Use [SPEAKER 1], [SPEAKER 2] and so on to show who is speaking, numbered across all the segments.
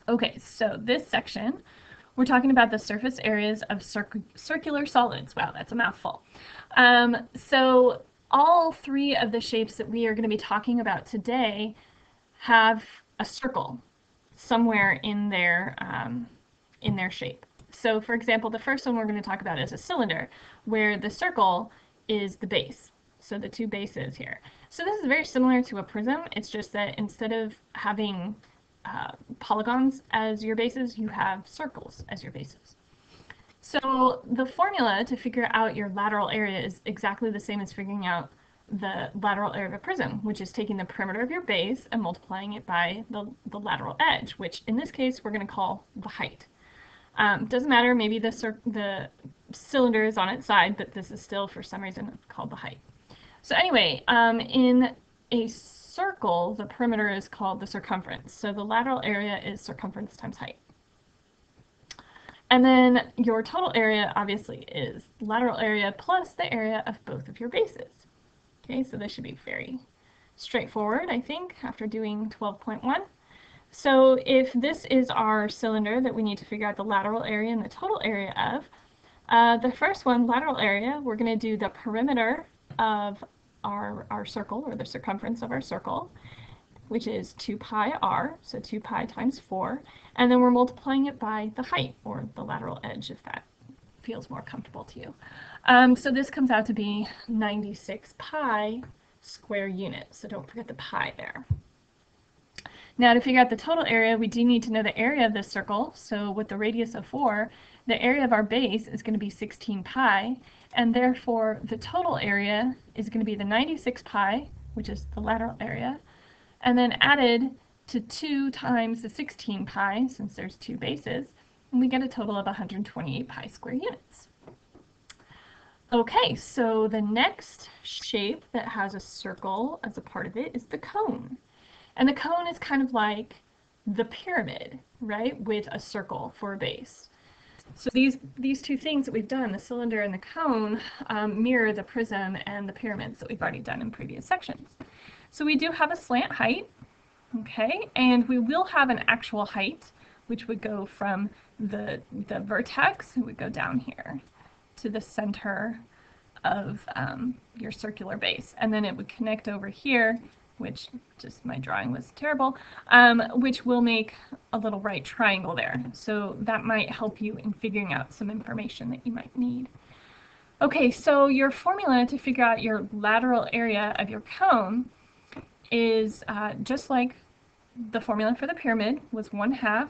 [SPEAKER 1] Okay, so this section, we're talking about the surface areas of circular solids. Wow, that's a mouthful. So all three of the shapes that we are going to be talking about today have a circle somewhere in their shape. So for example, the first one we're going to talk about is a cylinder, where the circle is the base. So the two bases here. So this is very similar to a prism. It's just that instead of having polygons as your bases, you have circles as your bases. So the formula to figure out your lateral area is exactly the same as figuring out the lateral area of a prism, which is taking the perimeter of your base and multiplying it by the lateral edge, which in this case we're going to call the height. Doesn't matter, maybe the cylinder is on its side, but this is still for some reason called the height. So anyway, in a circle, the perimeter is called the circumference. So the lateral area is circumference times height. And then your total area obviously is lateral area plus the area of both of your bases. Okay, so this should be very straightforward, I think, after doing 12.1. So if this is our cylinder that we need to figure out the lateral area and the total area of, the first one, lateral area, we're going to do the perimeter of our circle, or the circumference of our circle, which is 2 pi r, so 2 pi times 4, and then we're multiplying it by the height, or the lateral edge, if that feels more comfortable to you. So this comes out to be 96 pi square units, so don't forget the pi there. Now to figure out the total area, we do need to know the area of this circle, so with the radius of 4, the area of our base is going to be 16 pi, and therefore the total area is going to be the 96 pi, which is the lateral area, and then added to 2 times the 16 pi, since there's two bases, and we get a total of 128 pi square units. Okay, so the next shape that has a circle as a part of it is the cone. And the cone is kind of like the pyramid, right, with a circle for a base. So these two things that we've done, the cylinder and the cone, mirror the prism and the pyramids that we've already done in previous sections. So we do have a slant height, okay, and we will have an actual height, which would go from the vertex, it would go down here to the center of your circular base, and then it would connect over here, which just my drawing was terrible, which will make a little right triangle there. So that might help you in figuring out some information that you might need. Okay, so your formula to figure out your lateral area of your cone is just like the formula for the pyramid was 1/2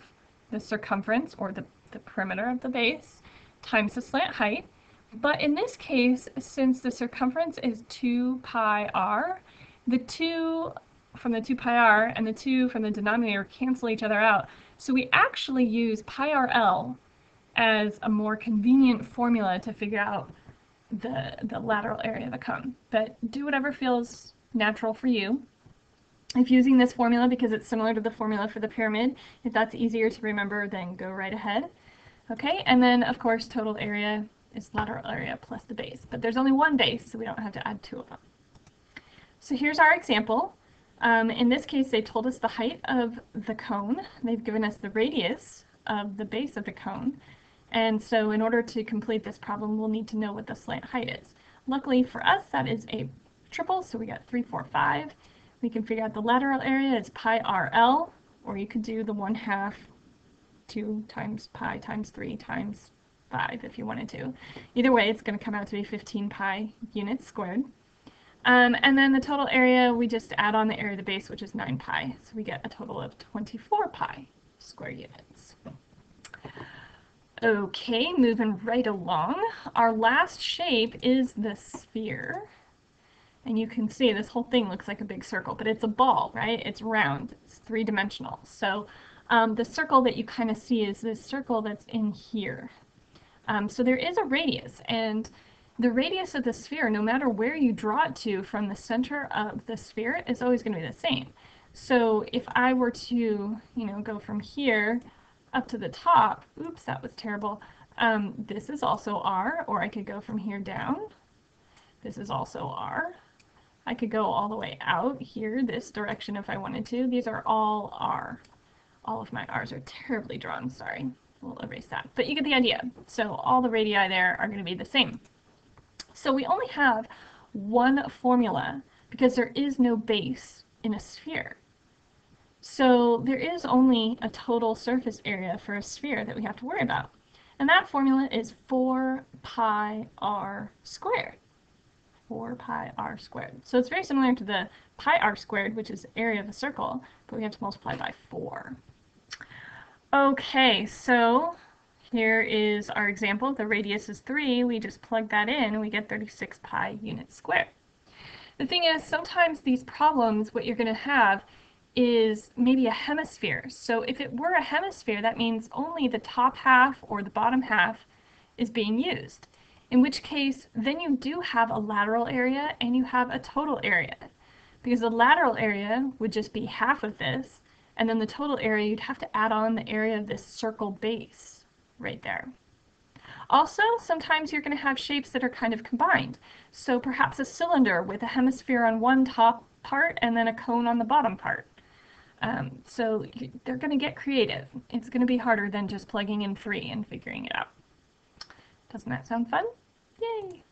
[SPEAKER 1] the circumference, or the perimeter of the base, times the slant height. But in this case, since the circumference is 2 pi r, the 2 from the 2 pi r and the 2 from the denominator cancel each other out. So we actually use pi rl as a more convenient formula to figure out the lateral area of a cone. But do whatever feels natural for you. If using this formula because it's similar to the formula for the pyramid, if that's easier to remember, then go right ahead. Okay, and then of course total area is lateral area plus the base. But there's only one base, so we don't have to add 2 of them. So here's our example. In this case, they told us the height of the cone. They've given us the radius of the base of the cone. And so in order to complete this problem, we'll need to know what the slant height is. Luckily for us, that is a triple, so we got 3, 4, 5. We can figure out the lateral area is pi rl, or you could do the 1/2 2 times pi times 3 times 5 if you wanted to. Either way, it's going to come out to be 15 pi units squared. And then the total area, we just add on the area of the base, which is 9 pi. So we get a total of 24 pi square units. Okay, moving right along. Our last shape is the sphere. And you can see this whole thing looks like a big circle, but it's a ball, right? It's round, it's 3-dimensional. So the circle that you kind of see is this circle that's in here. So there is a radius, and the radius of the sphere, no matter where you draw it to from the center of the sphere, is always going to be the same. So if I were to, go from here up to the top, oops, that was terrible. This is also R, or I could go from here down. This is also R. I could go all the way out here, this direction if I wanted to. These are all R. all of my R's are terribly drawn, sorry. We'll erase that. But you get the idea. So all the radii there are going to be the same. So we only have one formula because there is no base in a sphere. So there is only a total surface area for a sphere that we have to worry about. And that formula is 4 pi r squared. 4 pi r squared. So it's very similar to the pi r squared, which is the area of a circle, but we have to multiply by 4. Okay, so here is our example. The radius is 3. We just plug that in and we get 36 pi units squared. The thing is, sometimes these problems, what you're going to have is maybe a hemisphere. So if it were a hemisphere, that means only the top half or the bottom half is being used. In which case, then you do have a lateral area and you have a total area. Because the lateral area would just be half of this, and then the total area, you'd have to add on the area of this circle base right there. Also, sometimes you're going to have shapes that are kind of combined. So perhaps a cylinder with a hemisphere on one top part and then a cone on the bottom part. So they're going to get creative. It's going to be harder than just plugging in 3 and figuring it out. Doesn't that sound fun? Yay!